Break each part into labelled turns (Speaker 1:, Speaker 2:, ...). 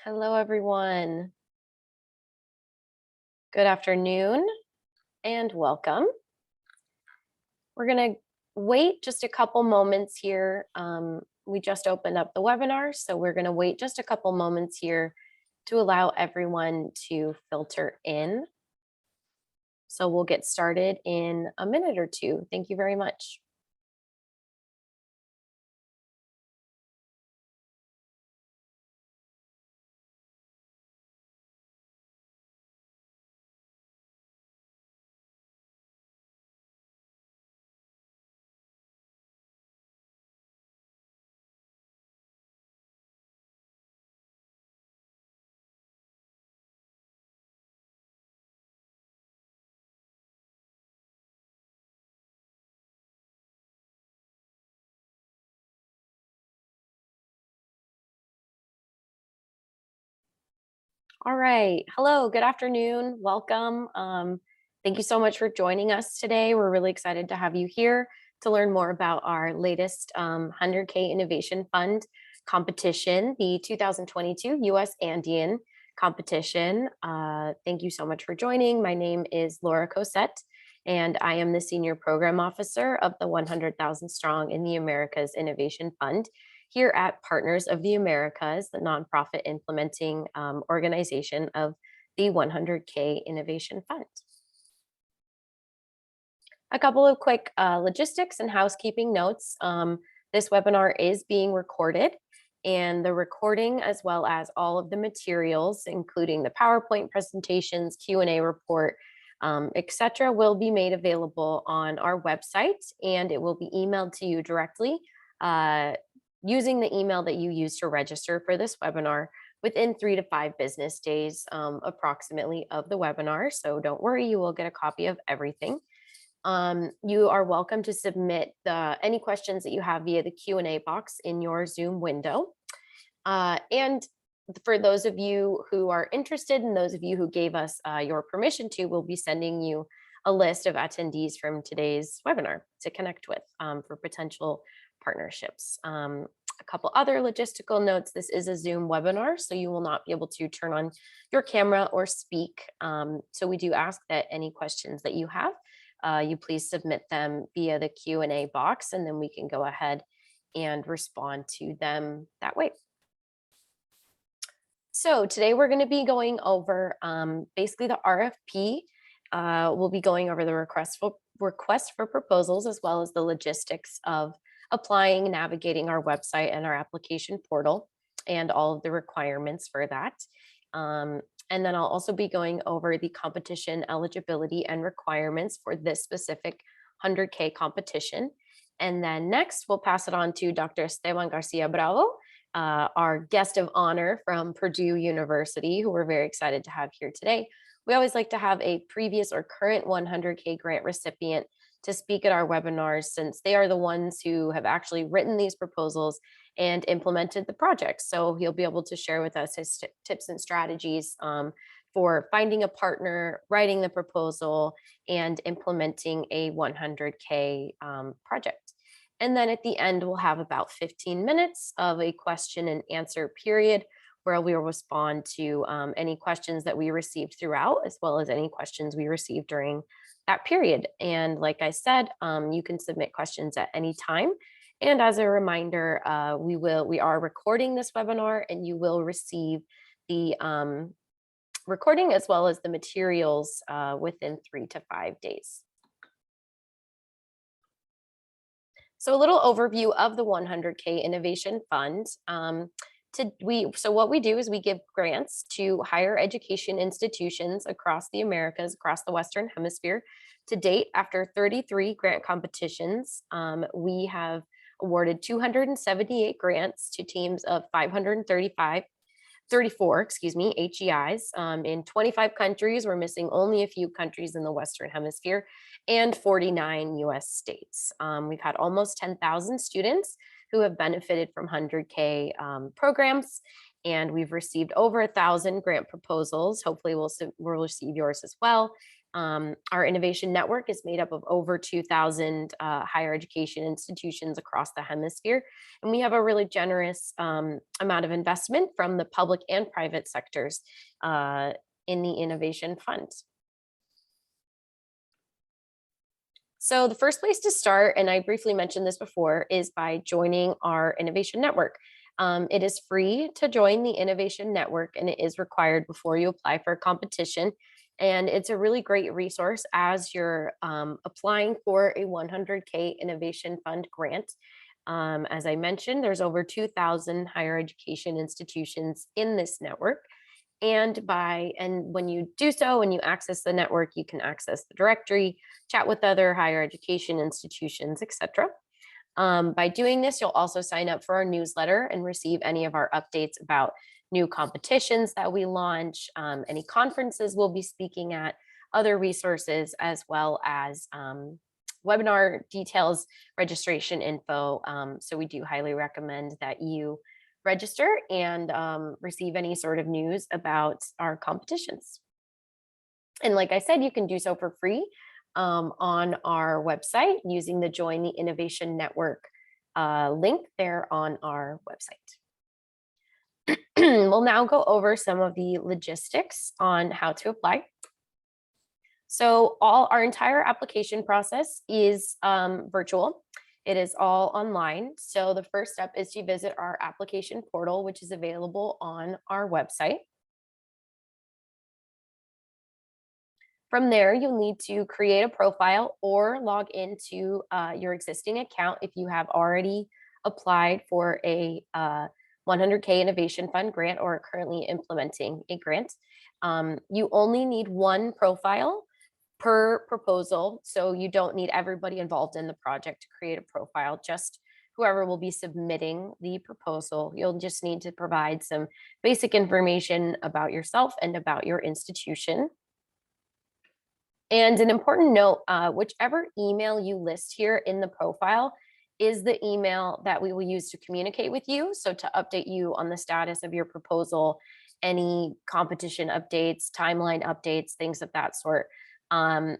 Speaker 1: Hello, everyone. Good afternoon and welcome. We're going to wait just a couple moments here. We just opened up the webinar, so we're going to wait just a couple moments here to allow everyone to filter in. So we'll get started in a minute or two. Thank you very much. All right. Hello, good afternoon. Welcome. Thank you so much for joining us today. We're really excited to have you here to learn more about our latest 100K Innovation Fund competition, the 2022 US Andean competition. Thank you so much for joining. My name is Laura Cosette, and I am the Senior Program Officer of the 100,000 Strong in the Americas Innovation Fund here at Partners of the Americas, the nonprofit implementing organization of the 100K Innovation Fund. A couple of quick logistics and housekeeping notes. This webinar is being recorded, and the recording, as well as all of the materials, including the PowerPoint presentations, Q&A report, etc., will be made available on our website, and it will be emailed to you directly using the email that you used to register for this webinar within 3 to 5 business days approximately of the webinar. So don't worry, you will get a copy of everything. You are welcome to submit any questions that you have via the Q&A box in your Zoom window. And for those of you who are interested and those of you who gave us your permission to, we'll be sending you a list of attendees from today's webinar to connect with for potential partnerships. A couple other logistical notes. This is a Zoom webinar, so you will not be able to turn on your camera or speak. So we do ask that any questions that you have, you please submit them via the Q&A box, and then we can go ahead and respond to them that way. So today we're going to be going over basically the RFP. We'll be going over the request for proposals, as well as the logistics of applying, navigating our website and our application portal, and all of the requirements for that. And then I'll also be going over the competition eligibility and requirements for this specific 100K competition. And then next, we'll pass it on to Dr. Esteban Garcia Bravo, our guest of honor from Purdue University, who we're very excited to have here today. We always like to have a previous or current 100K grant recipient to speak at our webinars, since they are the ones who have actually written these proposals and implemented the projects. So he'll be able to share with us his tips and strategies for finding a partner, writing the proposal, and implementing a 100K project. And then at the end, we'll have about 15 minutes of a question and answer period where we will respond to any questions that we received throughout, as well as any questions we received during that period. And like I said, you can submit questions at any time. And as a reminder, we are recording this webinar, and you will receive the recording as well as the materials within 3 to 5 days. So a little overview of the 100K Innovation Fund. So what we do is we give grants to higher education institutions across the Americas, across the Western Hemisphere. To date, after 33 grant competitions, we have awarded 278 grants to teams of 34 HEIs in 25 countries. We're missing only a few countries in the Western Hemisphere, and 49 US states. We've had almost 10,000 students who have benefited from 100K programs, and we've received over 1,000 grant proposals. Hopefully we'll receive yours as well. Our innovation network is made up of over 2,000 higher education institutions across the hemisphere, and we have a really generous amount of investment from the public and private sectors in the Innovation Fund. So the first place to start, and I briefly mentioned this before, is by joining our innovation network. It is free to join the innovation network, and it is required before you apply for a competition. And it's a really great resource as you're applying for a 100K Innovation Fund grant. As I mentioned, there's over 2,000 higher education institutions in this network. And when you do so and you access the network, you can access the directory, chat with other higher education institutions, etc. By doing this, you'll also sign up for our newsletter and receive any of our updates about new competitions that we launch, any conferences we'll be speaking at, other resources, as well as webinar details, registration info. So we do highly recommend that you register and receive any sort of news about our competitions. And like I said, you can do so for free on our website using the Join the Innovation Network link there on our website. We'll now go over some of the logistics on how to apply. So our entire application process is virtual. It is all online. So the first step is to visit our application portal, which is available on our website. From there, you'll need to create a profile or log into your existing account if you have already applied for a 100K Innovation Fund grant or are currently implementing a grant. You only need one profile per proposal, so you don't need everybody involved in the project to create a profile, just whoever will be submitting the proposal. You'll just need to provide some basic information about yourself and about your institution. And an important note, whichever email you list here in the profile is the email that we will use to communicate with you. So to update you on the status of your proposal, any competition updates, timeline updates, things of that sort. And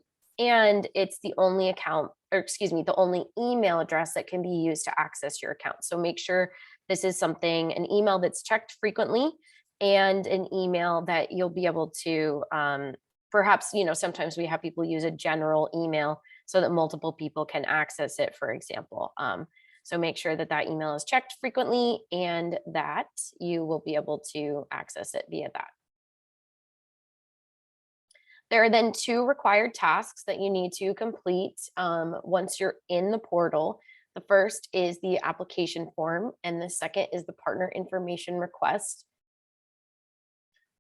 Speaker 1: it's the only the only email address that can be used to access your account. So make sure this is an email that's checked frequently and an email that you'll be able to, perhaps, sometimes we have people use a general email so that multiple people can access it, for example. So make sure that that email is checked frequently and that you will be able to access it via that. There are then 2 required tasks that you need to complete once you're in the portal. The first is the application form, and the second is the partner information request.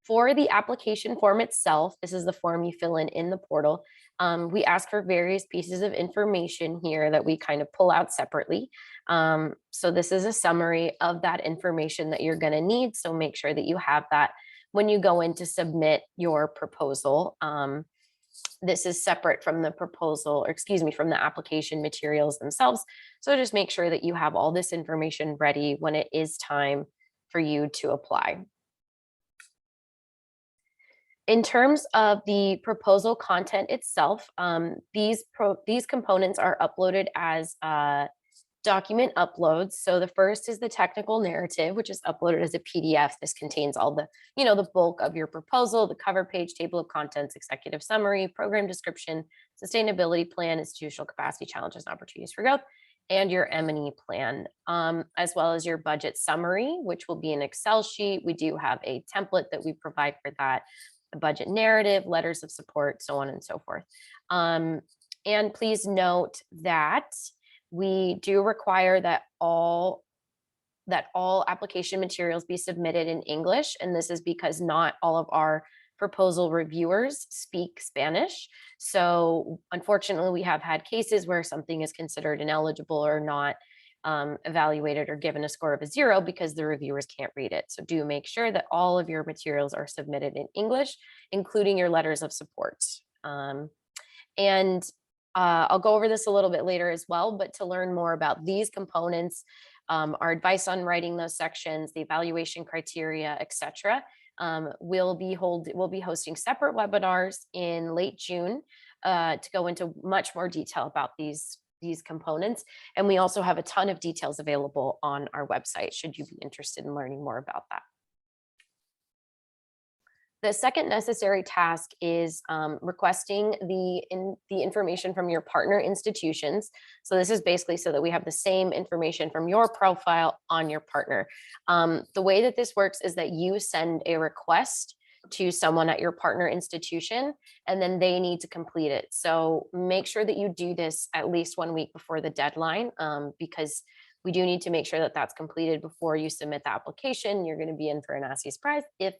Speaker 1: For the application form itself, this is the form you fill in the portal. We ask for various pieces of information here that we kind of pull out separately. So this is a summary of that information that you're going to need. So make sure that you have that when you go in to submit your proposal. This is separate from the proposal, or from the application materials themselves. So just make sure that you have all this information ready when it is time for you to apply. In terms of the proposal content itself, these components are uploaded as document uploads. So the first is the technical narrative, which is uploaded as a PDF. This contains all the, the bulk of your proposal, the cover page, table of contents, executive summary, program description, sustainability plan, institutional capacity, challenges and opportunities for growth, and your M&E plan, as well as your budget summary, which will be an Excel sheet. We do have a template that we provide for that, the budget narrative, letters of support, so on and so forth. And please note that we do require that all application materials be submitted in English, and this is because not all of our proposal reviewers speak Spanish. So unfortunately, we have had cases where something is considered ineligible or not evaluated or given a score of a 0 because the reviewers can't read it. So do make sure that all of your materials are submitted in English, including your letters of support. I'll go over this a little bit later as well, but to learn more about these components, our advice on writing those sections, the evaluation criteria, etc., We'll be hosting separate webinars in late June to go into much more detail about these components. And we also have a ton of details available on our website, should you be interested in learning more about that. The second necessary task is requesting the information from your partner institutions. So this is basically so that we have the same information from your profile on your partner. The way that this works is that you send a request to someone at your partner institution, and then they need to complete it. So make sure that you do this at least 1 week before the deadline, because we do need to make sure that that's completed before you submit the application. You're going to be in for a nasty surprise if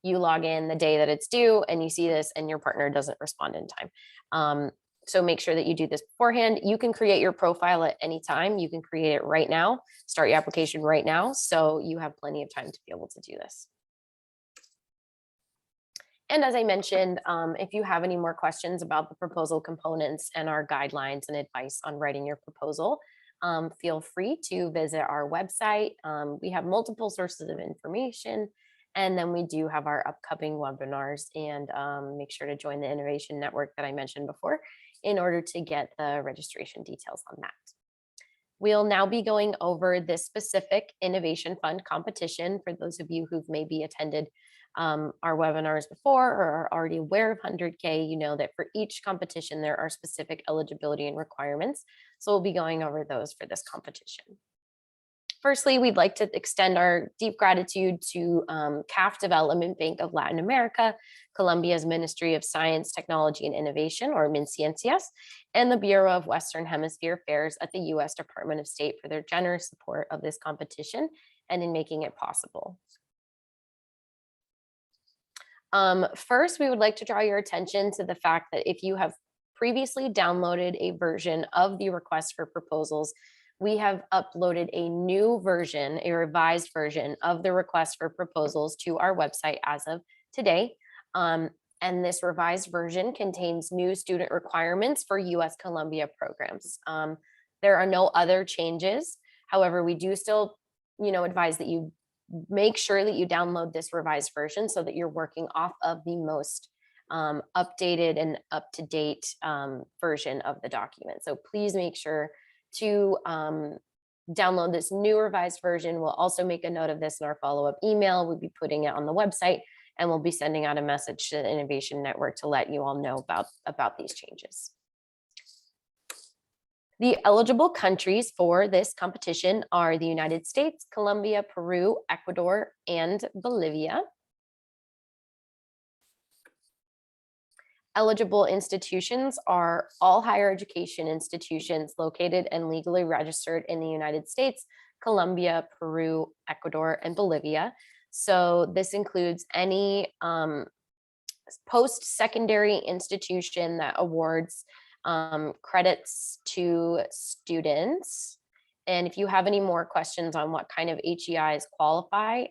Speaker 1: you log in the day that it's due and you see this and your partner doesn't respond in time. So make sure that you do this beforehand. You can create your profile at any time. You can create it right now, start your application right now. So you have plenty of time to be able to do this. And as I mentioned, if you have any more questions about the proposal components and our guidelines and advice on writing your proposal, feel free to visit our website. We have multiple sources of information. And then we do have our upcoming webinars, and make sure to join the innovation network that I mentioned before in order to get the registration details on that. We'll now be going over this specific Innovation Fund competition. For those of you who've maybe attended our webinars before or are already aware of 100K, you know that for each competition, there are specific eligibility and requirements. So we'll be going over those for this competition. Firstly, we'd like to extend our deep gratitude to CAF Development Bank of Latin America, Colombia's Ministry of Science, Technology, and Innovation, or MinCiencias, and the Bureau of Western Hemisphere Affairs at the U.S. Department of State for their generous support of this competition and in making it possible. First, we would like to draw your attention to the fact that if you have previously downloaded a version of the request for proposals, we have uploaded a new version, a revised version of the request for proposals to our website as of today. And this revised version contains new student requirements for US Columbia programs. There are no other changes. However, we do still, advise that you make sure that you download this revised version so that you're working off of the most updated and up-to-date version of the document. So please make sure to download this new revised version. We'll also make a note of this in our follow-up email. We'll be putting it on the website, and we'll be sending out a message to the Innovation Network to let you all know about these changes. The eligible countries for this competition are the United States, Colombia, Peru, Ecuador, and Bolivia. Eligible institutions are all higher education institutions located and legally registered in the United States, Colombia, Peru, Ecuador, and Bolivia. So this includes any post-secondary institution that awards credits to students. And if you have any more questions on what kind of HEIs qualify,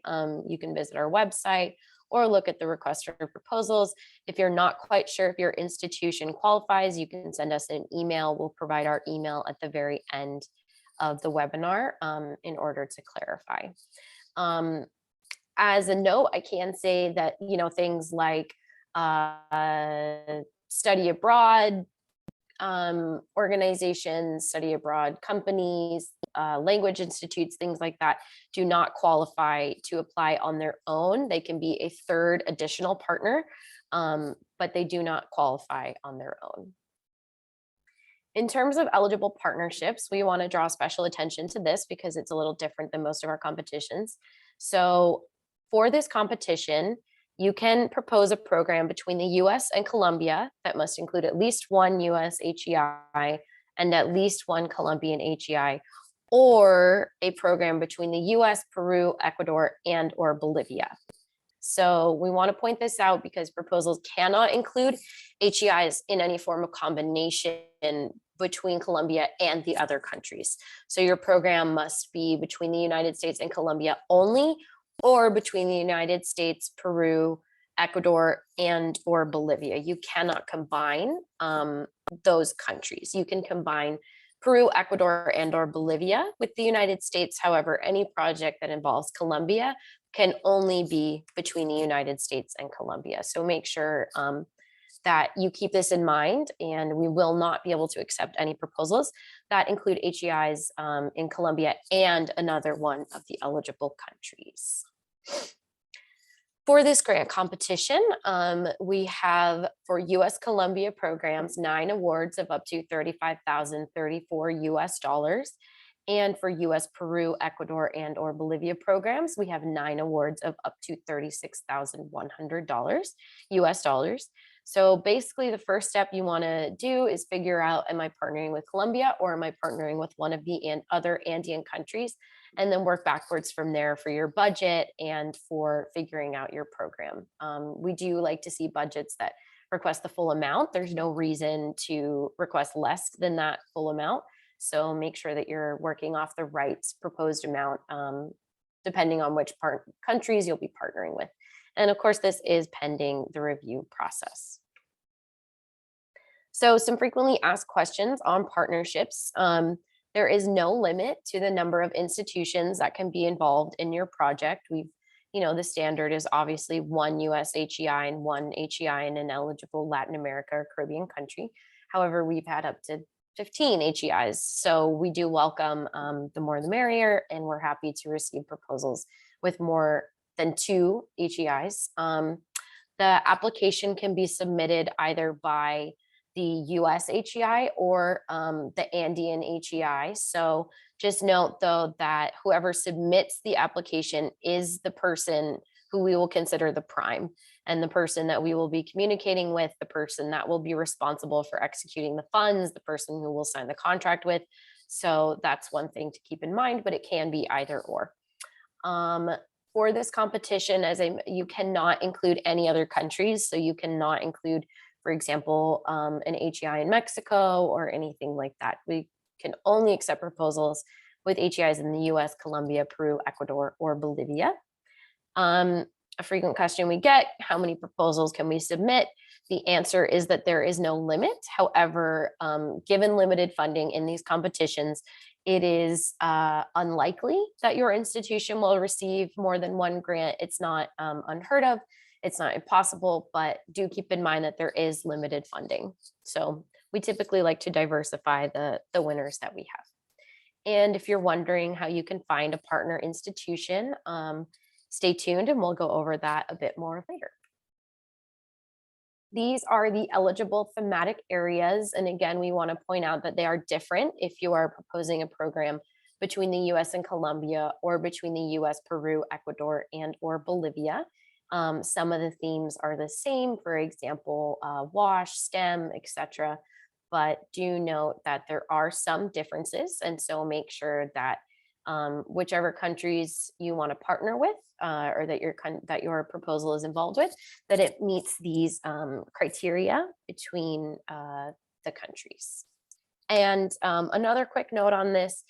Speaker 1: you can visit our website or look at the request for proposals. If you're not quite sure if your institution qualifies, you can send us an email. We'll provide our email at the very end of the webinar in order to clarify. As a note, I can say that, things like study abroad organizations, study abroad companies, language institutes, things like that, do not qualify to apply on their own. They can be a third additional partner, but they do not qualify on their own. In terms of eligible partnerships, we want to draw special attention to this because it's a little different than most of our competitions. So for this competition, you can propose a program between the US and Colombia that must include at least one US HEI and at least one Colombian HEI, or a program between the US, Peru, Ecuador, and or Bolivia. So we want to point this out because proposals cannot include HEIs in any form of combination between Colombia and the other countries. So your program must be between the United States and Colombia only, or between the United States, Peru, Ecuador, and or Bolivia. You cannot combine those countries. You can combine Peru, Ecuador, and or Bolivia. With the United States, however, any project that involves Colombia can only be between the United States and Colombia. So make sure that you keep this in mind, and we will not be able to accept any proposals that include HEIs in Colombia and another one of the eligible countries. For this grant competition, we have for US Colombia programs 9 awards of up to $35,034 US. And for US Peru, Ecuador, and or Bolivia programs, we have 9 awards of up to $36,100 US. So basically the first step you want to do is figure out, am I partnering with Colombia or am I partnering with one of the other Andean countries? And then work backwards from there for your budget and for figuring out your program. We do like to see budgets that request the full amount. There's no reason to request less than that full amount. So make sure that you're working off the right proposed amount, depending on which countries you'll be partnering with. And of course, this is pending the review process. So some frequently asked questions on partnerships. There is no limit to the number of institutions that can be involved in your project. The standard is obviously 1 US HEI and 1 HEI in an eligible Latin America or Caribbean country. However, we've had up to 15 HEIs. So we do welcome the more the merrier, and we're happy to receive proposals with more than 2 HEIs. The application can be submitted either by the US HEI or the Andean HEI. So just note though that whoever submits the application is the person who we will consider the prime, and the person that we will be communicating with, the person that will be responsible for executing the funds, the person who will sign the contract with. So that's one thing to keep in mind, but it can be either or. For this competition, you cannot include any other countries. So you cannot include, for example, an HEI in Mexico or anything like that. We can only accept proposals with HEIs in the US, Colombia, Peru, Ecuador, or Bolivia. A frequent question we get, how many proposals can we submit? The answer is that there is no limit. However, given limited funding in these competitions, it is unlikely that your institution will receive more than 1 grant. It's not unheard of. It's not impossible, but do keep in mind that there is limited funding. So we typically like to diversify the winners that we have. And if you're wondering how you can find a partner institution, stay tuned and we'll go over that a bit more later. These are the eligible thematic areas. And again, we want to point out that they are different if you are proposing a program between the US and Colombia or between the US, Peru, Ecuador, and or Bolivia. Some of the themes are the same, for example, WASH, STEM, etc. But do note that there are some differences. And so make sure that whichever countries you want to partner with or that your proposal is involved with, that it meets these criteria between the countries. And another quick note on this,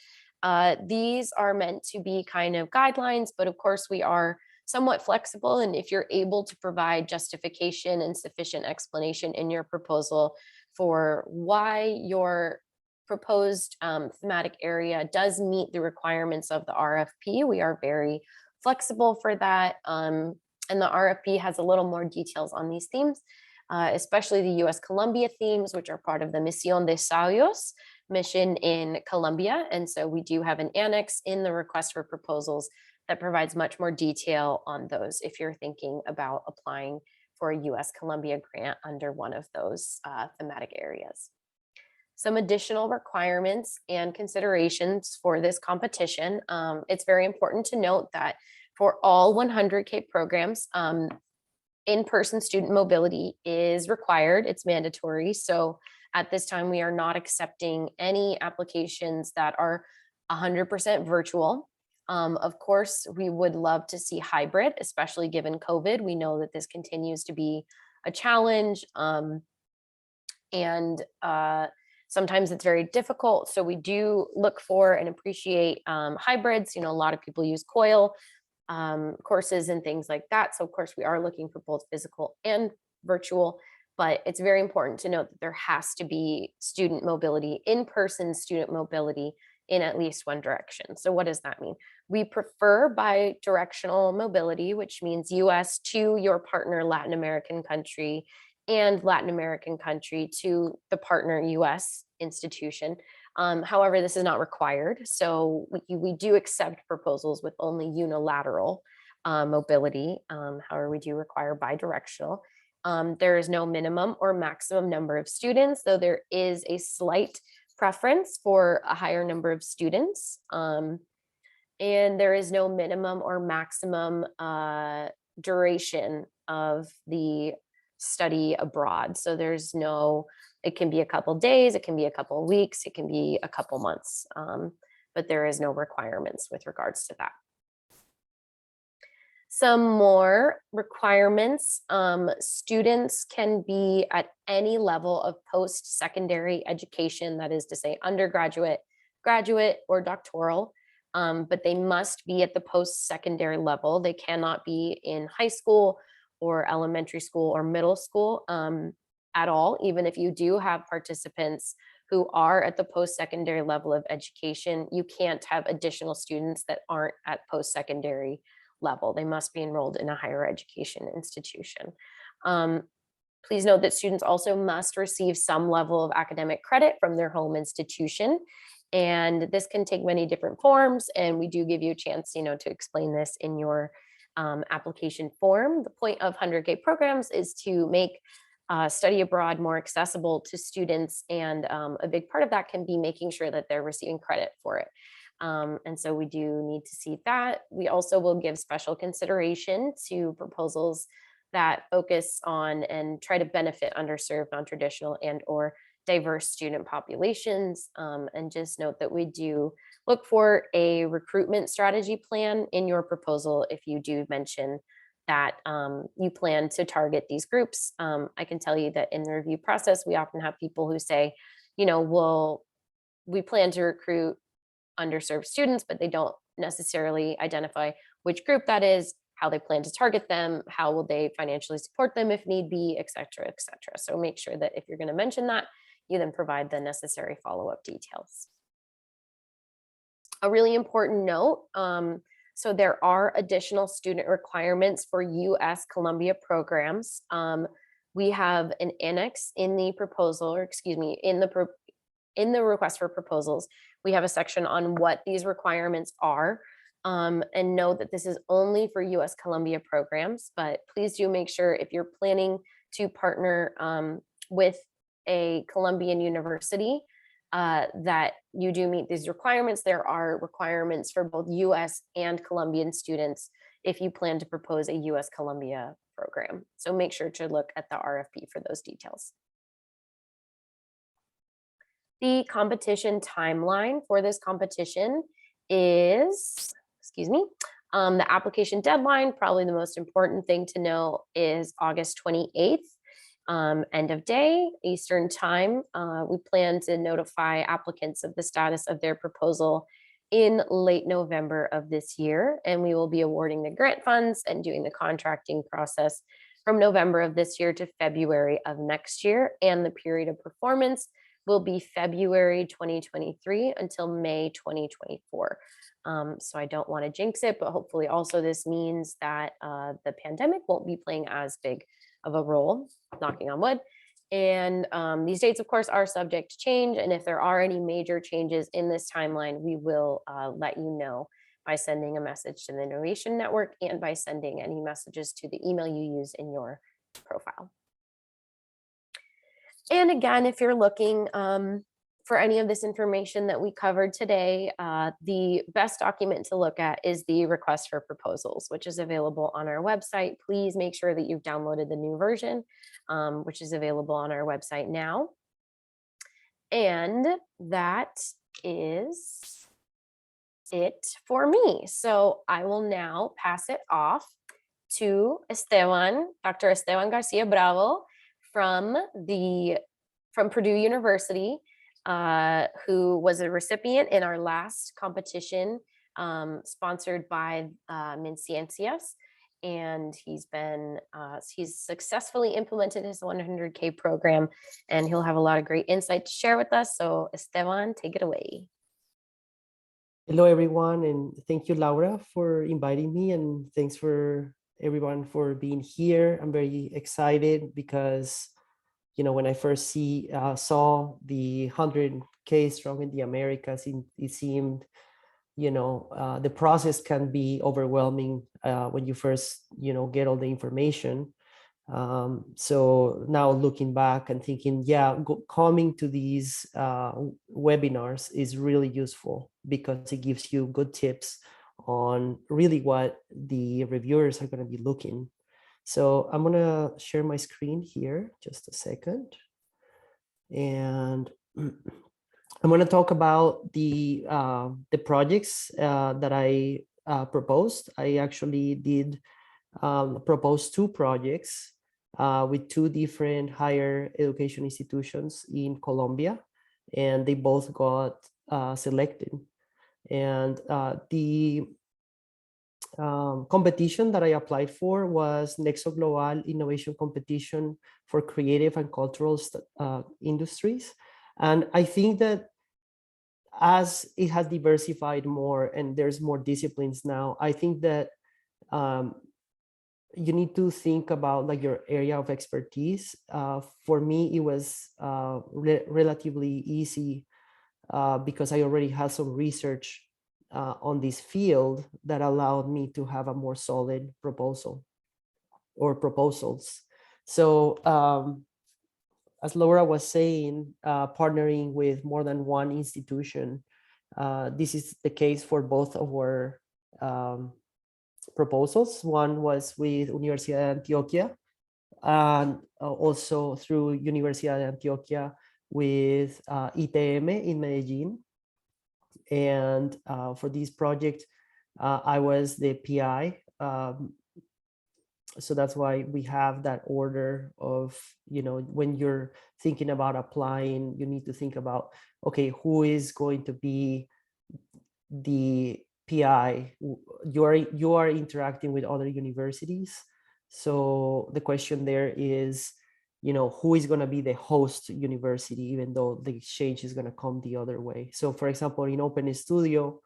Speaker 1: these are meant to be kind of guidelines, but of course we are somewhat flexible. And if you're able to provide justification and sufficient explanation in your proposal for why your proposed thematic area does meet the requirements of the RFP, we are very flexible for that. And the RFP has a little more details on these themes, especially the US Colombia themes, which are part of the Misión de Sabios mission in Colombia. And so we do have an annex in the request for proposals that provides much more detail on those if you're thinking about applying for a US Colombia grant under one of those thematic areas. Some additional requirements and considerations for this competition. It's very important to note that for all 100K programs, in-person student mobility is required. It's mandatory. So at this time, we are not accepting any applications that are 100% virtual. Of course, we would love to see hybrid, especially given COVID. We know that this continues to be a challenge. Sometimes it's very difficult. So we do look for and appreciate hybrids. A lot of people use COIL courses and things like that. So of course we are looking for both physical and virtual, but it's very important to note that there has to be student mobility, in-person student mobility in at least one direction. So what does that mean? We prefer bi-directional mobility, which means US to your partner Latin American country and Latin American country to the partner US institution. However, this is not required. So we do accept proposals with only unilateral mobility. However, we do require bi-directional. There is no minimum or maximum number of students, though there is a slight preference for a higher number of students. And there is no minimum or maximum duration of the study abroad. So there's no, it can be a couple days, it can be a couple weeks, it can be a couple months, but there is no requirements with regards to that. Some more requirements. Students can be at any level of post-secondary education, that is to say undergraduate, graduate, or doctoral, but they must be at the post-secondary level. They cannot be in high school or elementary school or middle school at all, even if you do have participants who are at the post-secondary level of education. You can't have additional students that aren't at post-secondary level. They must be enrolled in a higher education institution. Please note that students also must receive some level of academic credit from their home institution. And this can take many different forms. And we do give you a chance, to explain this in your application form. The point of 100K programs is to make study abroad more accessible to students. And a big part of that can be making sure that they're receiving credit for it. And so we do need to see that. We also will give special consideration to proposals that focus on and try to benefit underserved, non-traditional, and or diverse student populations. And just note that we do look for a recruitment strategy plan in your proposal if you do mention that you plan to target these groups. I can tell you that in the review process, we often have people who say, we plan to recruit underserved students, but they don't necessarily identify which group that is, how they plan to target them, how will they financially support them if need be, et cetera, et cetera. So make sure that if you're going to mention that, you then provide the necessary follow-up details. A really important note, so there are additional student requirements for US Columbia programs. We have an annex in the proposal, or excuse me, in the request for proposals. We have a section on what these requirements are, and know that this is only for US Columbia programs, but please do make sure if you're planning to partner with a Columbian university that you do meet these requirements. There are requirements for both US and Columbian students if you plan to propose a US Columbia program. So make sure to look at the RFP for those details. The competition timeline for this competition is, the application deadline, probably the most important thing to know, is August 28th, end of day, Eastern time. We plan to notify applicants of the status of their proposal in late November of this year, and we will be awarding the grant funds and doing the contracting process from November of this year to February of next year, and the period of performance will be February 2023 until May 2024. So I don't want to jinx it, but hopefully also this means that the pandemic won't be playing as big of a role, knocking on wood. And these dates, of course, are subject to change. And if there are any major changes in this timeline, we will let you know by sending a message to the Innovation Network and by sending any messages to the email you use in your profile. And again, if you're looking for any of this information that we covered today, the best document to look at is the request for proposals, which is available on our website. Please make sure that you've downloaded the new version, which is available on our website now. And that is it for me. So I will now pass it off to Dr. Esteban Garcia Bravo from Purdue University, who was a recipient in our last competition sponsored by MinCiencias. and he's successfully implemented his 100K program, and he'll have a lot of great insight to share with us. So Esteban, take it away.
Speaker 2: Hello, everyone, and thank you, Laura, for inviting me, and thanks for everyone for being here. I'm very excited because, when I first saw the 100K Strong in the Americas, it seemed, the process can be overwhelming when you first, get all the information. So now looking back and thinking, yeah, coming to these webinars is really useful because it gives you good tips on really what the reviewers are going to be looking. So I'm going to share my screen here, just a second. And I'm going to talk about the projects that I proposed. I actually did propose 2 projects with 2 different higher education institutions in Colombia, and they both got selected. And the competition that I applied for was Nexo Global Innovation Competition for Creative and Cultural Industries. And I think that as it has diversified more and there's more disciplines now, I think that you need to think about like your area of expertise. For me, it was relatively easy because I already had some research on this field that allowed me to have a more solid proposal or proposals. So as Laura was saying, partnering with more than one institution, this is the case for both of our proposals. One was with Universidad de Antioquia, and also through Universidad de Antioquia with ITM in Medellin. And for this project, I was the PI. So that's why we have that order of, when you're thinking about applying, you need to think about, okay, who is going to be the PI? You are interacting with other universities. So the question there is, who is going to be the host university, even though the exchange is going to come the other way. So for example, in Open Studio,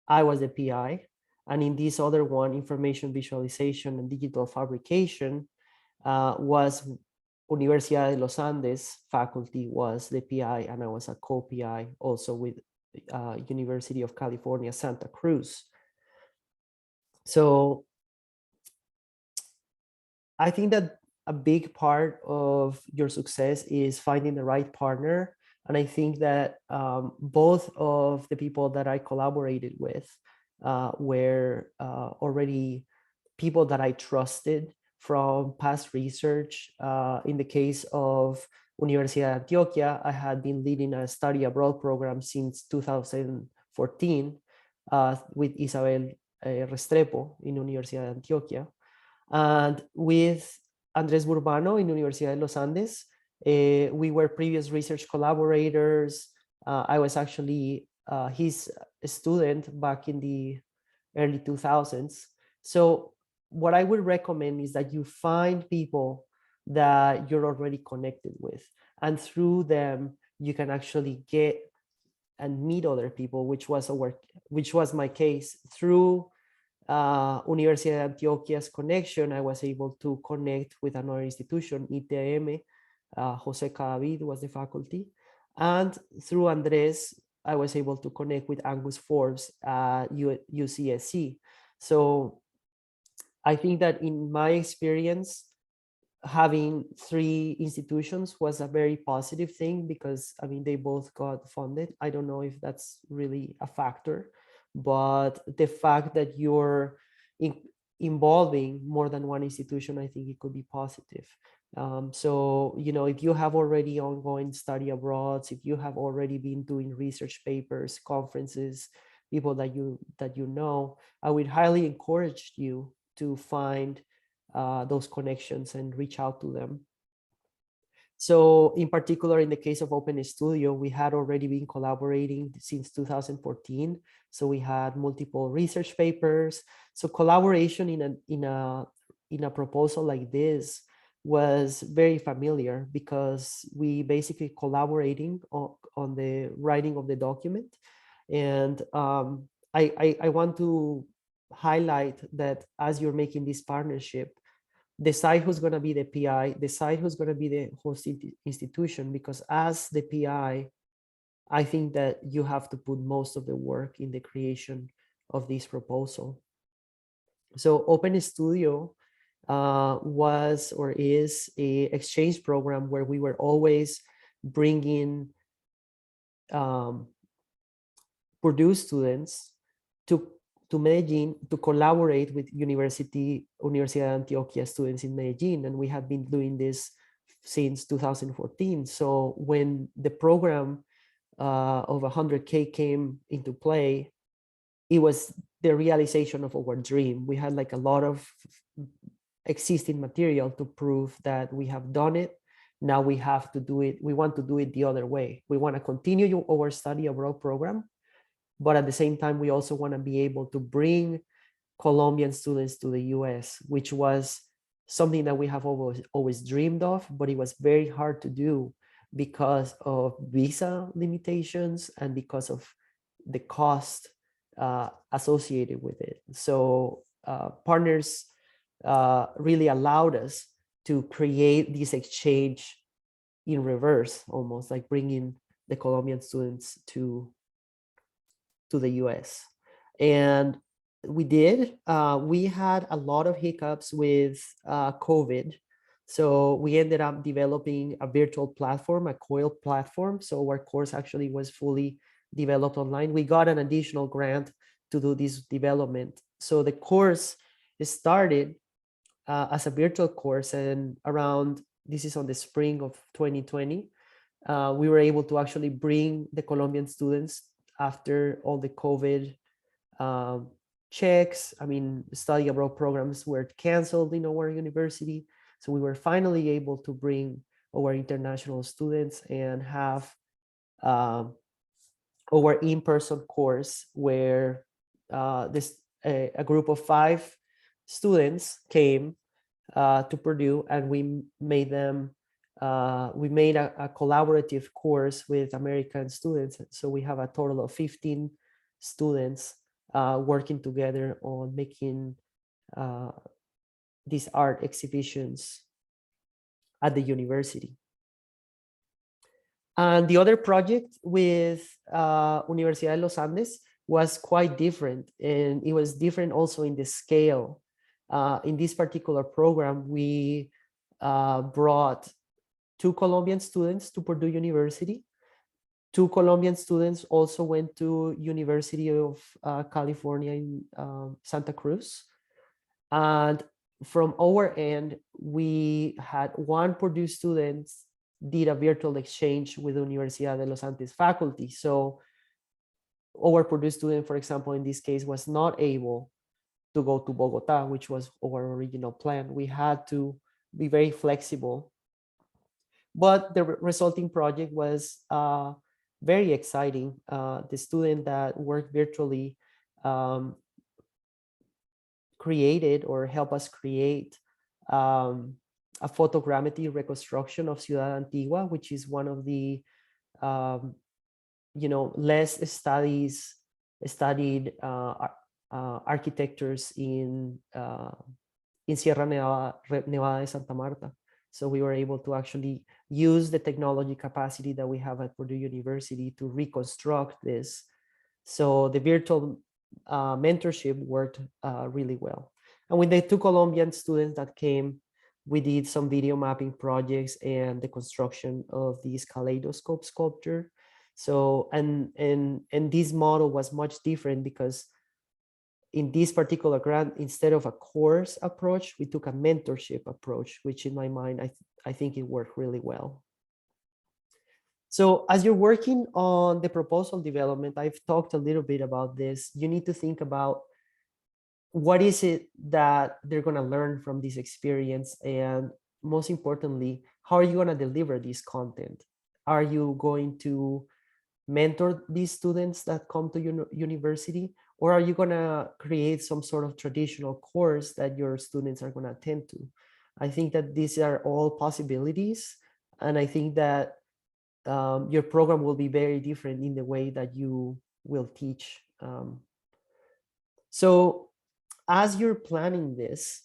Speaker 2: I was the PI. And in this other one, information visualization and digital fabrication, was Universidad de los Andes faculty was the PI, and I was a co-PI also with University of California, Santa Cruz. So I think that a big part of your success is finding the right partner. And I think that both of the people that I collaborated with were already people that I trusted from past research. In the case of Universidad de Antioquia, I had been leading a study abroad program since 2014 with Isabel Restrepo in Universidad de Antioquia. And with Andrés Burbano in Universidad de los Andes, we were previous research collaborators. I was actually his student back in the early 2000s. So what I would recommend is that you find people that you're already connected with, and through them you can actually get and meet other people, which was my case. Through Universidad de Antioquia's connection, I was able to connect with another institution, ITM. Jose Cadavid was the faculty. And through Andres, I was able to connect with Angus Forbes at UCSC. So I think that in my experience, having 3 institutions was a very positive thing because, I mean, they both got funded. I don't know if that's really a factor, but the fact that you're involving more than one institution, I think it could be positive. So, if you have already ongoing study abroad, if you have already been doing research papers, conferences, people that you know, I would highly encourage you to find those connections and reach out to them. So in particular, in the case of Open Studio, we had already been collaborating since 2014. So we had multiple research papers. So collaboration in a proposal like this was very familiar because we basically collaborating on the writing of the document. And I want to highlight that as you're making this partnership, decide who's going to be the PI, decide who's going to be the host institution, because as the PI, I think that you have to put most of the work in the creation of this proposal. So Open Studio was or is a exchange program where we were always bringing Purdue students to Medellin to collaborate with Universidad de Antioquia students in Medellin. And we have been doing this since 2014. So when the program of 100K came into play, it was the realization of our dream. We had like a lot of existing material to prove that we have done it. Now we have to do it. We want to do it the other way. We want to continue our study abroad program, but at the same time, we also want to be able to bring Colombian students to the US, which was something that we have always dreamed of, but it was very hard to do because of visa limitations and because of the cost associated with it. So partners really allowed us to create this exchange in reverse, almost like bringing the Colombian students to the US. And we did. We had a lot of hiccups with COVID. So we ended up developing a virtual platform, a COIL platform. So our course actually was fully developed online. We got an additional grant to do this development. So the course started as a virtual course, and around, this is on the spring of 2020, we were able to actually bring the Colombian students after all the COVID checks. I mean, study abroad programs were canceled in our university. So we were finally able to bring our international students and have our in-person course where a group of 5 students came to Purdue, and we made them we made a collaborative course with American students. So we have a total of 15 students working together on making these art exhibitions at the university. And the other project with Universidad de los Andes was quite different, and it was different also in the scale. In this particular program, we brought 2 Colombian students to Purdue University. 2 Colombian students also went to University of California in Santa Cruz. And from our end, we had 1 Purdue student did a virtual exchange with the Universidad de los Andes faculty. So our Purdue student, for example, in this case, was not able to go to Bogota, which was our original plan. We had to be very flexible. But the resulting project was very exciting. The student that worked virtually created or helped us create a photogrammetry reconstruction of Ciudad Antigua, which is one of the less studied architectures in Sierra Nevada de Santa Marta. So we were able to actually use the technology capacity that we have at Purdue University to reconstruct this. So the virtual mentorship worked really well. And with the 2 Colombian students that came, we did some video mapping projects and the construction of this kaleidoscope sculpture. So, and this model was much different because in this particular grant, instead of a course approach, we took a mentorship approach, which in my mind, I think it worked really well. So as you're working on the proposal development, I've talked a little bit about this. You need to think about what is it that they're going to learn from this experience, and most importantly, how are you going to deliver this content? Are you going to mentor these students that come to university, or are you going to create some sort of traditional course that your students are going to attend to? I think that these are all possibilities, and I think that your program will be very different in the way that you will teach. So as you're planning this,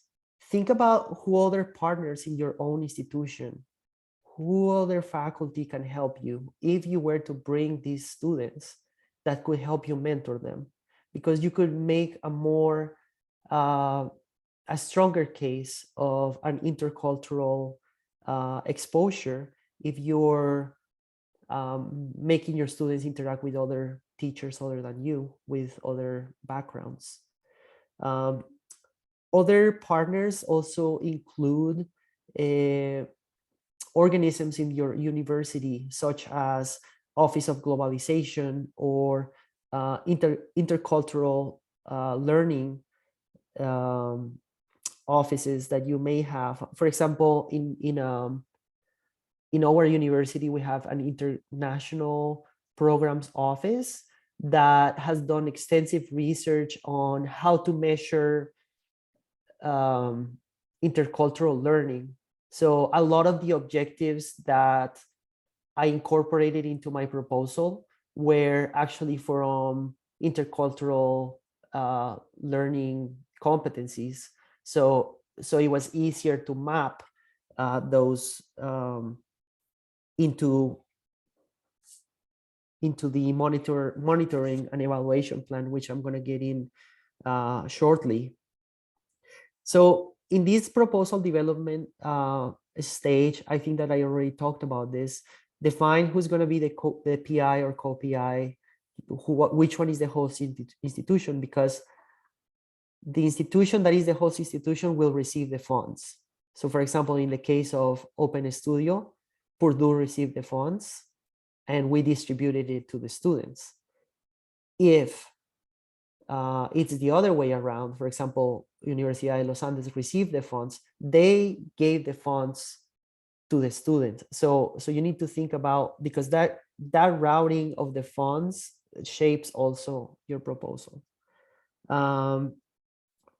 Speaker 2: think about who other partners in your own institution, who other faculty can help you if you were to bring these students that could help you mentor them, because you could make a stronger case of an intercultural exposure if you're making your students interact with other teachers other than you, with other backgrounds. Other partners also include organisms in your university, such as Office of Globalization or intercultural learning offices that you may have. For example, in our university, we have an international programs office that has done extensive research on how to measure intercultural learning. So a lot of the objectives that I incorporated into my proposal were actually from intercultural learning competencies. So it was easier to map those into the monitoring and evaluation plan, which I'm going to get in shortly. So in this proposal development stage, I think that I already talked about this. Define who's going to be the PI or co-PI, which one is the host institution, because the institution that is the host institution will receive the funds. So for example, in the case of Open Studio, Purdue received the funds and we distributed it to the students. If it's the other way around, for example, Universidad de los Andes received the funds, they gave the funds to the students. So you need to think about, because that routing of the funds shapes also your proposal.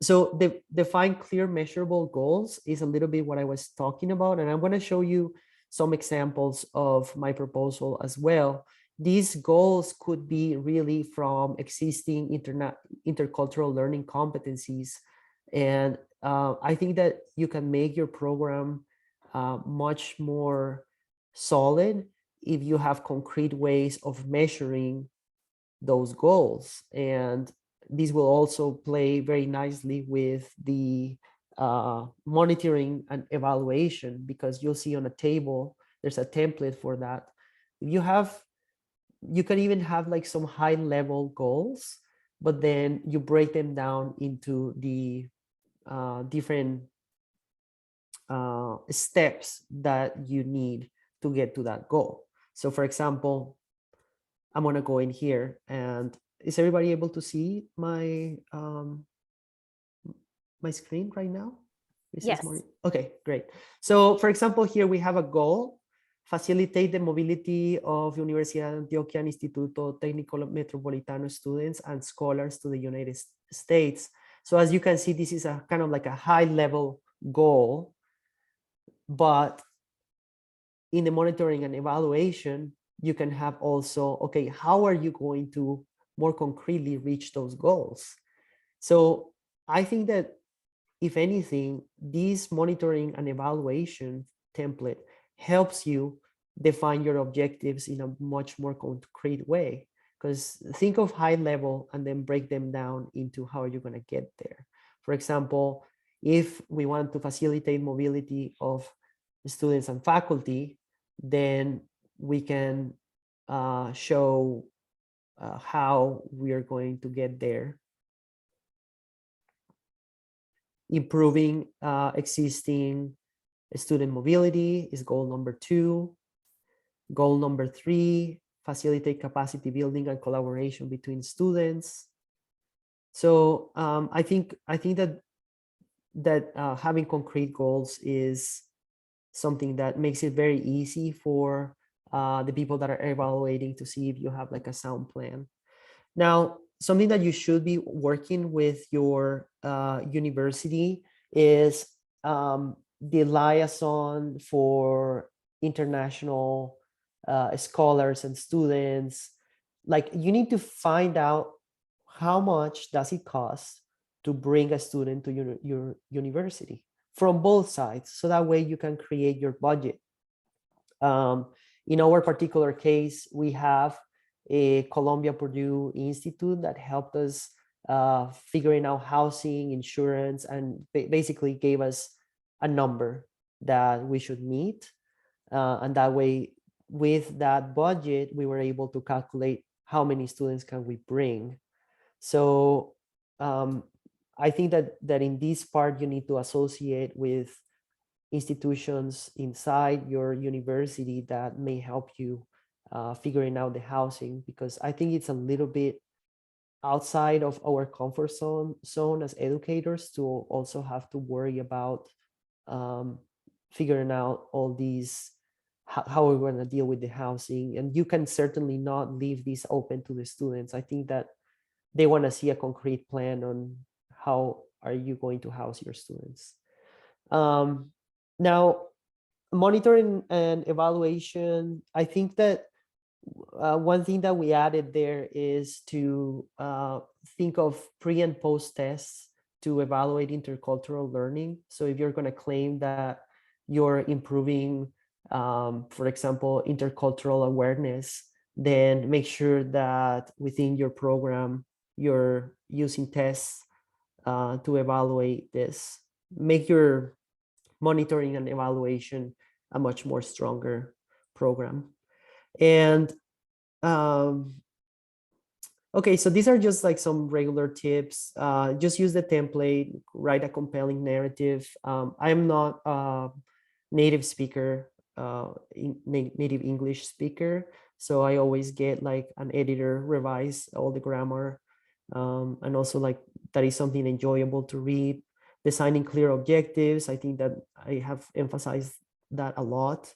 Speaker 2: So define clear measurable goals is a little bit what I was talking about, and I'm going to show you some examples of my proposal as well. These goals could be really from existing intercultural learning competencies. And I think that you can make your program much more solid if you have concrete ways of measuring those goals. And this will also play very nicely with the monitoring and evaluation, because you'll see on a table, there's a template for that. You can even have like some high level goals, but then you break them down into the different steps that you need to get to that goal. So for example, I'm going to go in here, and is everybody able to see my my screen right now?
Speaker 1: Yes.
Speaker 2: Okay, great. So for example, here we have a goal: facilitate the mobility of Universidad de Antioquia and Instituto Técnico Metropolitano students and scholars to the United States. So as you can see, this is a kind of like a high level goal, but in the monitoring and evaluation, you can have also, okay, how are you going to more concretely reach those goals? So I think that if anything, this monitoring and evaluation template helps you define your objectives in a much more concrete way. Because think of high level and then break them down into how you're going to get there. For example, if we want to facilitate mobility of students and faculty, then we can show how we are going to get there. Improving existing student mobility is goal number 2. Goal number 3, facilitate capacity building and collaboration between students. So I think that having concrete goals is something that makes it very easy for the people that are evaluating to see if you have like a sound plan. Now, something that you should be working with your university is the liaison for international scholars and students. Like, you need to find out how much does it cost to bring a student to your university from both sides, so that way you can create your budget. In our particular case, we have a Columbia Purdue Institute that helped us figuring out housing, insurance, and basically gave us a number that we should meet. And that way, with that budget, we were able to calculate how many students can we bring. So I think that in this part, you need to associate with institutions inside your university that may help you figuring out the housing, because I think it's a little bit outside of our comfort zone as educators to also have to worry about figuring out all these, how we're going to deal with the housing. And you can certainly not leave this open to the students. I think that they want to see a concrete plan on how are you going to house your students. Now, monitoring and evaluation, I think that one thing that we added there is to think of pre and post tests to evaluate intercultural learning. So if you're going to claim that you're improving, for example, intercultural awareness, then make sure that within your program, you're using tests to evaluate this. Make your monitoring and evaluation a much more stronger program. And okay, so these are just like some regular tips. Just use the template, write a compelling narrative. I am not a native speaker, native English speaker, so I always get like an editor revise all the grammar, and also like that is something enjoyable to read. Designing clear objectives, I think that I have emphasized that a lot.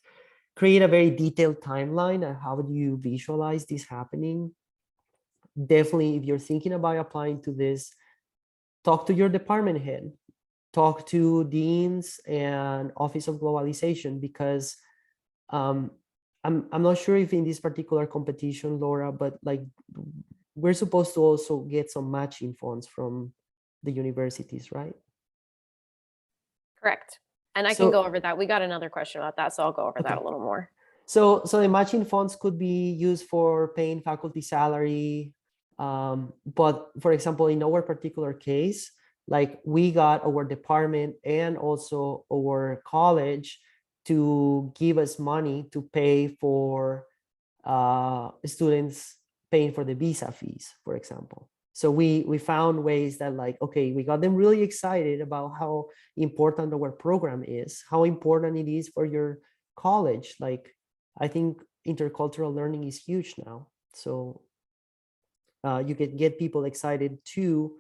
Speaker 2: Create a very detailed timeline and how do you visualize this happening. Definitely, if you're thinking about applying to this, talk to your department head, talk to deans and Office of Globalization, because I'm not sure if in this particular competition, Laura, but like we're supposed to also get some matching funds from the universities, right?
Speaker 1: Correct. And I can go over that. We got another question about that, so I'll go over that a little more.
Speaker 2: So the matching funds could be used for paying faculty salary. But for example, in our particular case, like we got our department and also our college to give us money to pay for students paying for the visa fees, for example. So we found ways that like, okay, we got them really excited about how important our program is, how important it is for your college. Like, I think intercultural learning is huge now. So you can get people excited to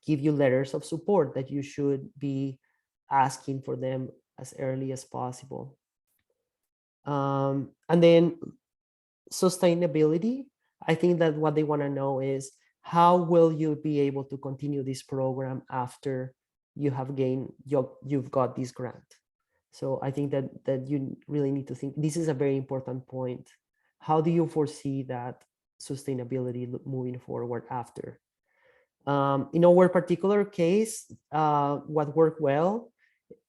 Speaker 2: give you letters of support that you should be asking for them as early as possible. And then sustainability. I think that what they want to know is how will you be able to continue this program after you have you've got this grant. So I think that you really need to think, this is a very important point. How do you foresee that sustainability moving forward after? In our particular case, what worked well,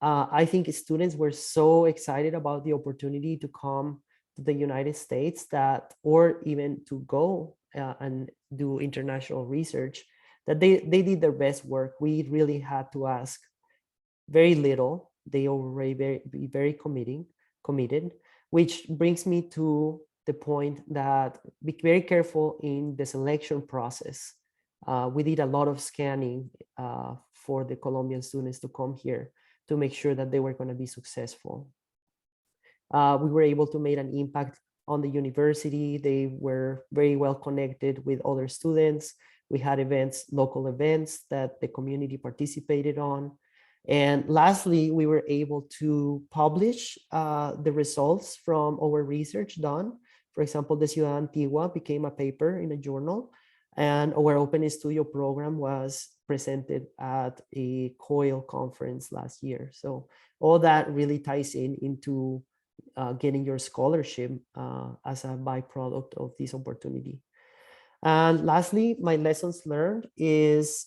Speaker 2: I think students were so excited about the opportunity to come to the United States that, or even to go and do international research, that they did their best work. We really had to ask very little. They already very committed, which brings me to the point that be very careful in the selection process. We did a lot of scanning for the Colombian students to come here to make sure that they were going to be successful. We were able to make an impact on the university. They were very well connected with other students. We had events, local events that the community participated on. And lastly, we were able to publish the results from our research done. For example, the Ciudad Antigua became a paper in a journal, and our Open Studio program was presented at a COIL conference last year. So all that really ties into getting your scholarship as a byproduct of this opportunity. And lastly, my lessons learned is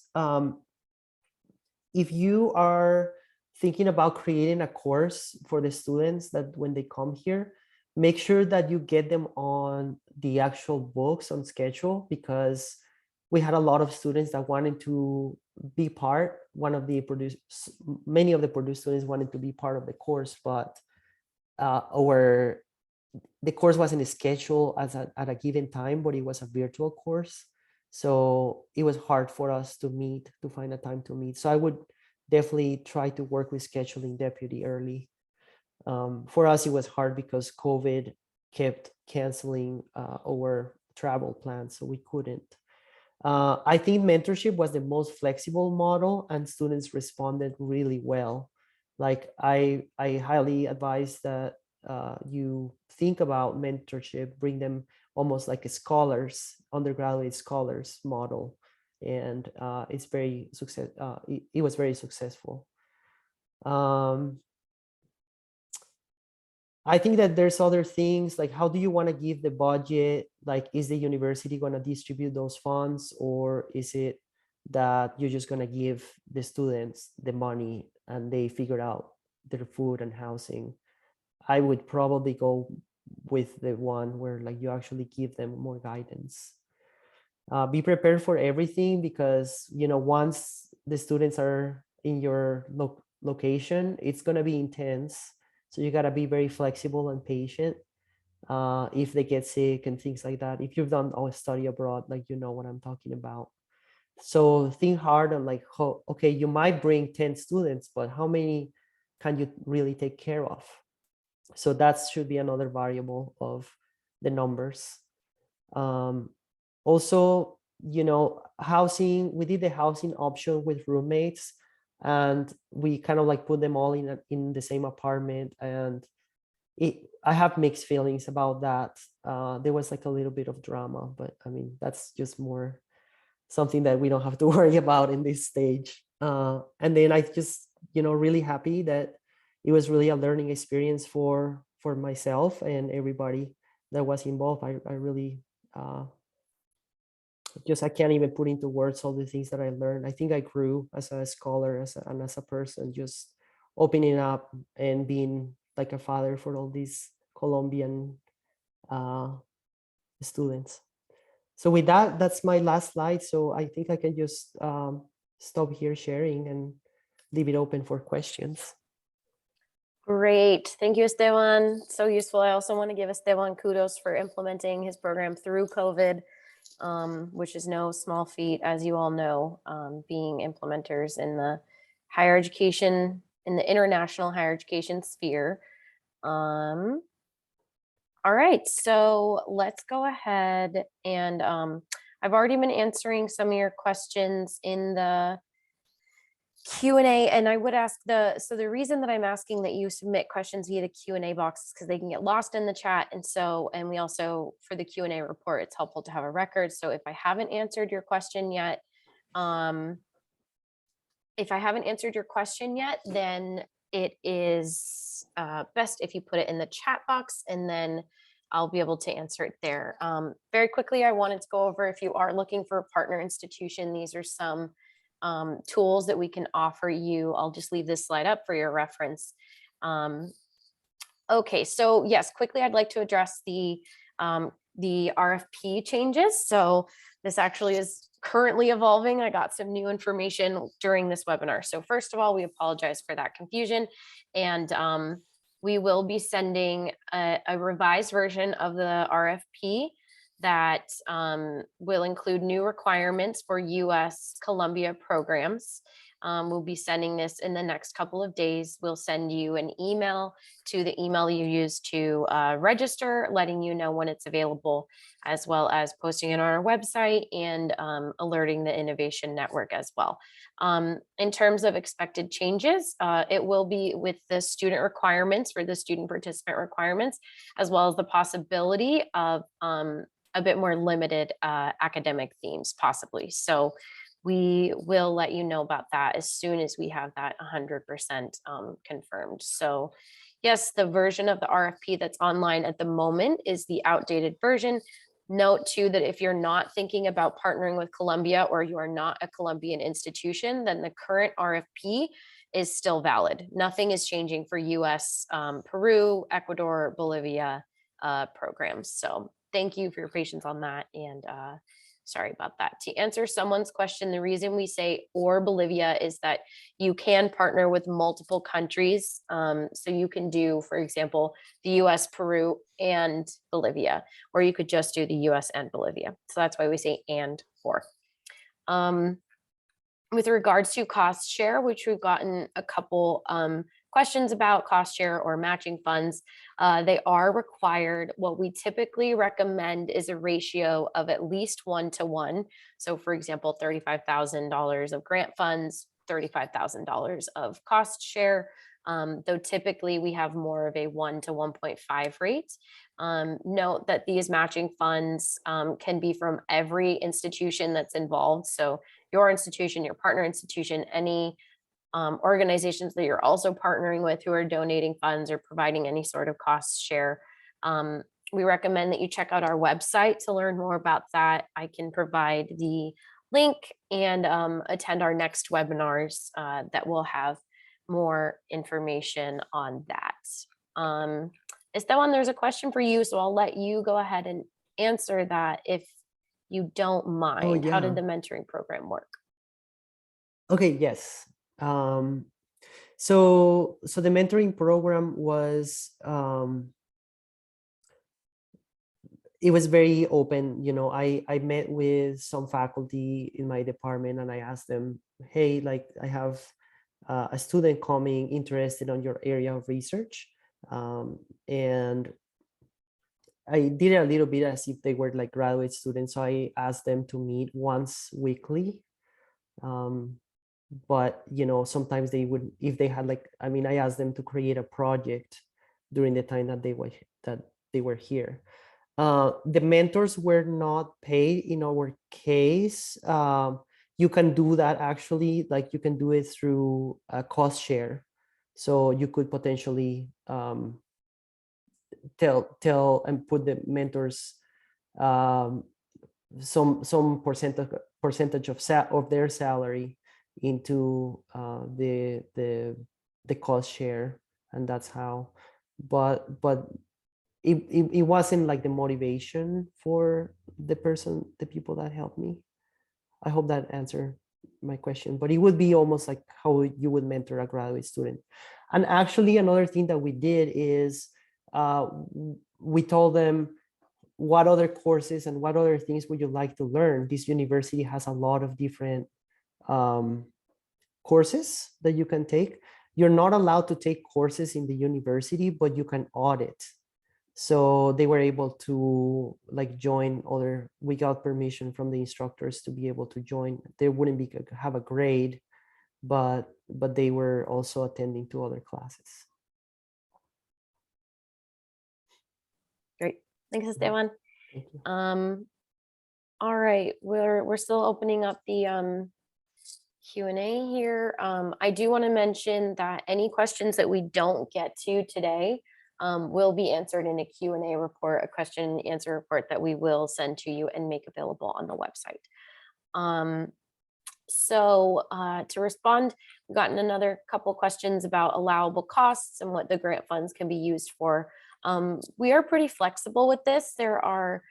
Speaker 2: if you are thinking about creating a course for the students that when they come here, make sure that you get them on the actual books on schedule, because we had a lot of students that wanted to be part. Many of the Purdue students wanted to be part of the course, but the course wasn't scheduled at a given time, but it was a virtual course. So it was hard for us to find a time to meet. So I would definitely try to work with scheduling deputy early. For us, it was hard because COVID kept canceling our travel plans, so we couldn't. I think mentorship was the most flexible model, and students responded really well. Like I highly advise that you think about mentorship, bring them almost like a undergraduate scholars model, and it's very success. It was very successful. I think that there's other things like, how do you want to give the budget? Like, is the university going to distribute those funds, or is it that you're just going to give the students the money and they figure out their food and housing? I would probably go with the one where like you actually give them more guidance. Be prepared for everything, because once the students are in your location, it's going to be intense. So you got to be very flexible and patient if they get sick and things like that. If you've done a study abroad, like you know what I'm talking about. So think hard on like, okay, you might bring 10 students, but how many can you really take care of? So that should be another variable of the numbers. Also, housing, we did the housing option with roommates, and we kind of like put them all in the same apartment, and I have mixed feelings about that. There was like a little bit of drama, but I mean, that's just more something that we don't have to worry about in this stage. And then I just, really happy that it was really a learning experience for myself and everybody that was involved. I really I can't even put into words all the things that I learned. I think I grew as a scholar, and as a person, just opening up and being like a father for all these Colombian students. So with that, that's my last slide. So I think I can just stop here sharing and leave it open for questions.
Speaker 1: Great. Thank you, Esteban. So useful. I also want to give Esteban kudos for implementing his program through COVID, which is no small feat, as you all know, being implementers in the higher education, in the international higher education sphere. All right, so let's go ahead and I've already been answering some of your questions in the Q&A, and I would ask so the reason that I'm asking that you submit questions via the Q&A box is because they can get lost in the chat. And we also, for the Q&A report, it's helpful to have a record. So if I haven't answered your question yet, then it is best if you put it in the chat box, and then I'll be able to answer it there. Very quickly, I wanted to go over, if you are looking for a partner institution, these are some tools that we can offer you. I'll just leave this slide up for your reference. Okay, so yes, quickly, I'd like to address the RFP changes. So this actually is currently evolving. I got some new information during this webinar. So first of all, we apologize for that confusion. And we will be sending a revised version of the RFP that will include new requirements for US Columbia programs. We'll be sending this in the next couple of days. We'll send you an email to the email you use to register, letting you know when it's available, as well as posting it on our website and alerting the Innovation Network as well. In terms of expected changes, it will be with the student requirements for the student participant requirements, as well as the possibility of a bit more limited academic themes possibly. So we will let you know about that as soon as we have that 100% confirmed. So yes, the version of the RFP that's online at the moment is the outdated version. Note too that if you're not thinking about partnering with Columbia or you are not a Columbian institution, then the current RFP is still valid. Nothing is changing for US, Peru, Ecuador, Bolivia programs. So thank you for your patience on that. And sorry about that. To answer someone's question, the reason we say or Bolivia is that you can partner with multiple countries. So you can do, for example, the US, Peru, and Bolivia, or you could just do the US and Bolivia. So that's why we say and or. With regards to cost share, which we've gotten a couple questions about cost share or matching funds, they are required. What we typically recommend is a ratio of at least 1-to-1. So for example, $35,000 of grant funds, $35,000 of cost share, though typically we have more of a 1-to-1.5 rate. Note that these matching funds can be from every institution that's involved. So your institution, your partner institution, any organizations that you're also partnering with who are donating funds or providing any sort of cost share. We recommend that you check out our website to learn more about that. I can provide the link and attend our next webinars that will have more information on that. Esteban, there's a question for you, so I'll let you go ahead and answer that if you don't mind. How did the mentoring program work?
Speaker 2: Okay, yes. So the mentoring program was it was very open. You know, I met with some faculty in my department and I asked them, hey, like I have a student coming interested on your area of research. And I did it a little bit as if they were like graduate students. So I asked them to meet once weekly. But, you know, sometimes they would, if they had like, I mean, I asked them to create a project during the time that they were here. The mentors were not paid in our case. You can do that actually, like you can do it through a cost share. So you could potentially tell and put the mentors some percentage of their salary into the cost share, and that's how. But it wasn't like the motivation for the people that helped me. I hope that answered my question, but it would be almost like how you would mentor a graduate student. And actually another thing that we did is we told them what other courses and what other things would you like to learn. This university has a lot of different courses that you can take. You're not allowed to take courses in the university, but you can audit. So they were able to like join other, we got permission from the instructors to be able to join. They wouldn't have a grade, but they were also attending to other classes.
Speaker 1: Great. Thanks, Esteban.
Speaker 2: Thank you.
Speaker 1: All right, we're still opening up the Q&A here. I do want to mention that any questions that we don't get to today will be answered in a Q&A report, a question and answer report that we will send to you and make available on the website. So to respond, we've gotten another couple questions about allowable costs and what the grant funds can be used for. We are pretty flexible with this. There are,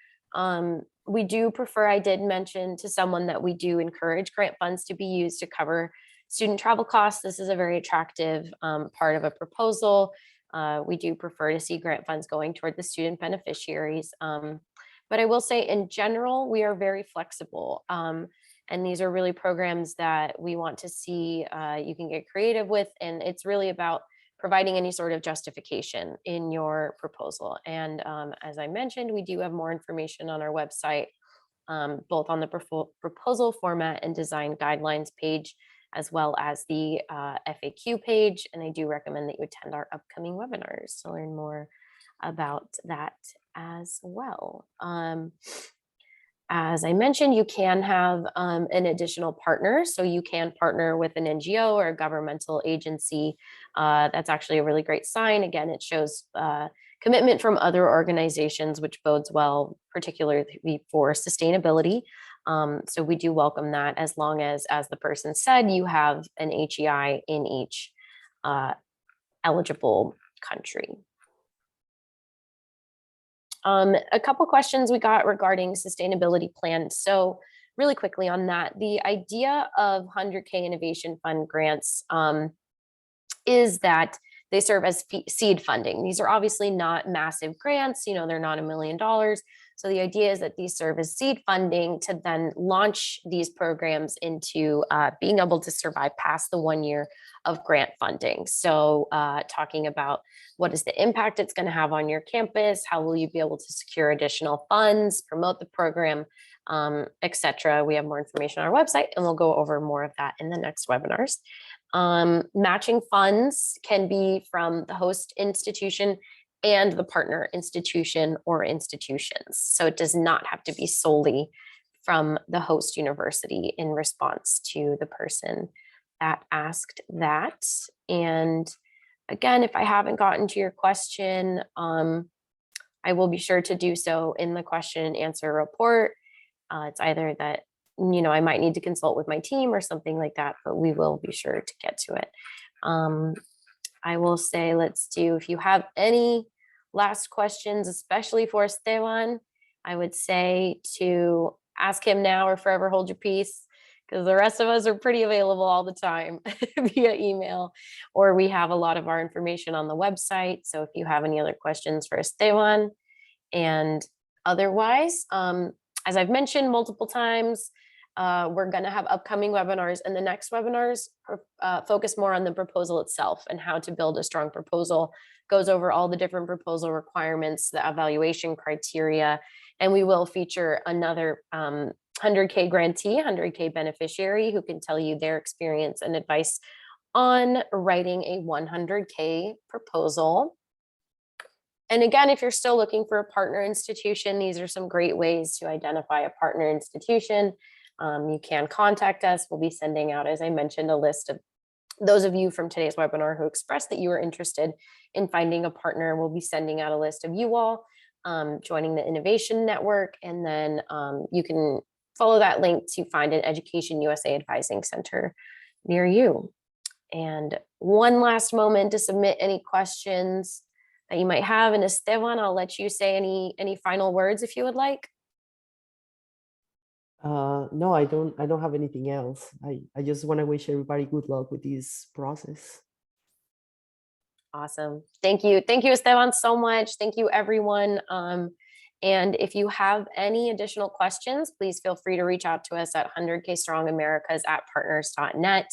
Speaker 1: we do prefer, I did mention to someone that we do encourage grant funds to be used to cover student travel costs. This is a very attractive part of a proposal. We do prefer to see grant funds going toward the student beneficiaries. But I will say in general, we are very flexible. And these are really programs that we want to see you can get creative with. And it's really about providing any sort of justification in your proposal. And as I mentioned, we do have more information on our website, both on the proposal format and design guidelines page, as well as the FAQ page. And I do recommend that you attend our upcoming webinars to learn more about that as well. As I mentioned, you can have an additional partner. So you can partner with an NGO or a governmental agency. That's actually a really great sign. Again, it shows commitment from other organizations, which bodes well, particularly for sustainability. So we do welcome that, as long as the person said, you have an HEI in each eligible country. A couple questions we got regarding sustainability plans. So really quickly on that, the idea of 100K Innovation Fund grants is that they serve as seed funding. These are obviously not massive grants, they're not $1 million. So the idea is that these serve as seed funding to then launch these programs into being able to survive past the 1 year of grant funding. So talking about what is the impact it's going to have on your campus, how will you be able to secure additional funds, promote the program, etc. We have more information on our website, and we'll go over more of that in the next webinars. Matching funds can be from the host institution and the partner institution or institutions. So it does not have to be solely from the host university in response to the person that asked that. And again, if I haven't gotten to your question, I will be sure to do so in the question and answer report. It's either that I might need to consult with my team or something like that, but we will be sure to get to it. I will say, if you have any last questions, especially for Esteban, I would say to ask him now or forever hold your peace, because the rest of us are pretty available all the time via email, or we have a lot of our information on the website. So if you have any other questions for Esteban, and otherwise, as I've mentioned multiple times, we're going to have upcoming webinars, and the next webinars focus more on the proposal itself and how to build a strong proposal, goes over all the different proposal requirements, the evaluation criteria, and we will feature another 100K grantee, 100K beneficiary who can tell you their experience and advice on writing a 100K proposal. And again, if you're still looking for a partner institution, these are some great ways to identify a partner institution. You can contact us. We'll be sending out, as I mentioned, a list of those of you from today's webinar who expressed that you were interested in finding a partner. We'll be sending out a list of you all joining the Innovation Network, and then you can follow that link to find an Education USA Advising Center near you. And one last moment to submit any questions that you might have. And Esteban, I'll let you say any final words if you would like.
Speaker 2: No, I don't have anything else. I just want to wish everybody good luck with this process.
Speaker 1: Awesome. Thank you. Thank you, Esteban, so much. Thank you, everyone. And if you have any additional questions, please feel free to reach out to us at 100kstrongamericas@partners.net.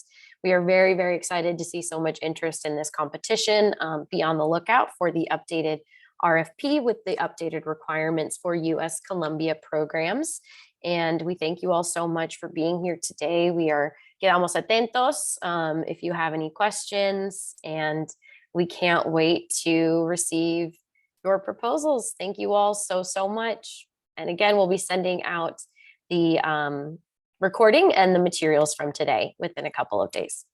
Speaker 1: We are very, very excited to see so much interest in this competition. Be on the lookout for the updated RFP with the updated requirements for US Columbia programs. And we thank you all so much for being here today. We are quedamos atentos if you have any questions, and we can't wait to receive your proposals. Thank you all so, so much. And again, we'll be sending out the recording and the materials from today within a couple of days.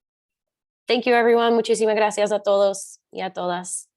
Speaker 1: Thank you, everyone. Muchísimas gracias a todos y a todas.